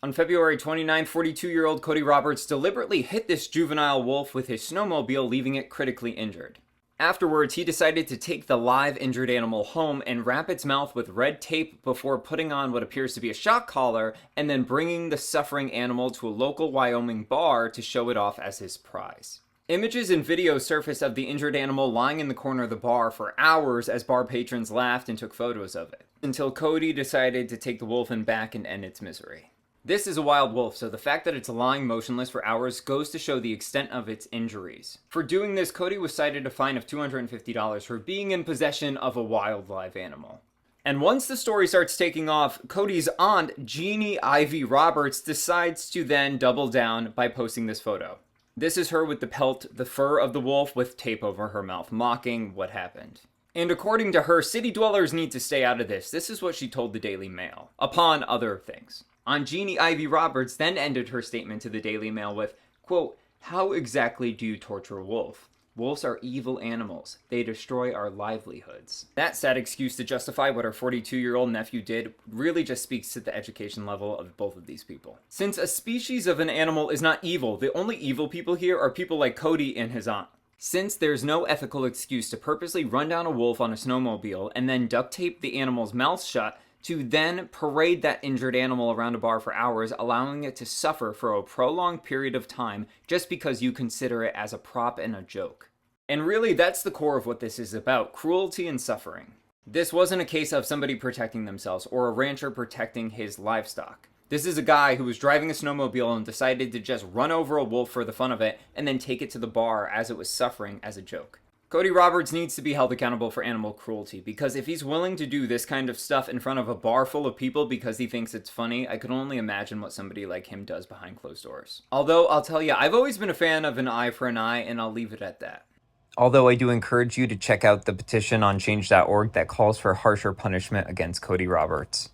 On February 29th, 42-year-old Cody Roberts deliberately hit this juvenile wolf with his snowmobile, leaving it critically injured. Afterwards, he decided to take the live injured animal home and wrap its mouth with red tape before putting on what appears to be a shock collar and then bringing the suffering animal to a local Wyoming bar to show it off as his prize. Images and videos surfaced of the injured animal lying in the corner of the bar for hours as bar patrons laughed and took photos of it, until Cody decided to take the wolf in back and end its misery. This is a wild wolf, so the fact that it's lying motionless for hours goes to show the extent of its injuries. For doing this, Cody was cited a fine of $250 for being in possession of a wild live animal. And once the story starts taking off, Cody's aunt, Jeanne Ivie-Roberts, decides to then double down by posting this photo. This is her with the pelt, the fur of the wolf with tape over her mouth, mocking what happened. And according to her, city dwellers need to stay out of this. This is what she told the Daily Mail, upon other things. Jeanne Ivie-Roberts then ended her statement to the Daily Mail with, quote, "How exactly do you torture a wolf? Wolves are evil animals. They destroy our livelihoods." That sad excuse to justify what her 42-year-old nephew did really just speaks to the education level of both of these people. Since a species of an animal is not evil, the only evil people here are people like Cody and his aunt. Since there's no ethical excuse to purposely run down a wolf on a snowmobile and then duct tape the animal's mouth shut to then parade that injured animal around a bar for hours, allowing it to suffer for a prolonged period of time just because you consider it as a prop and a joke. And really, that's the core of what this is about, cruelty and suffering. This wasn't a case of somebody protecting themselves or a rancher protecting his livestock. This is a guy who was driving a snowmobile and decided to just run over a wolf for the fun of it and then take it to the bar as it was suffering as a joke. Cody Roberts needs to be held accountable for animal cruelty, because if he's willing to do this kind of stuff in front of a bar full of people because he thinks it's funny, I can only imagine what somebody like him does behind closed doors. Although, I'll tell you, I've always been a fan of an eye for an eye, and I'll leave it at that. Although I do encourage you to check out the petition on change.org that calls for harsher punishment against Cody Roberts.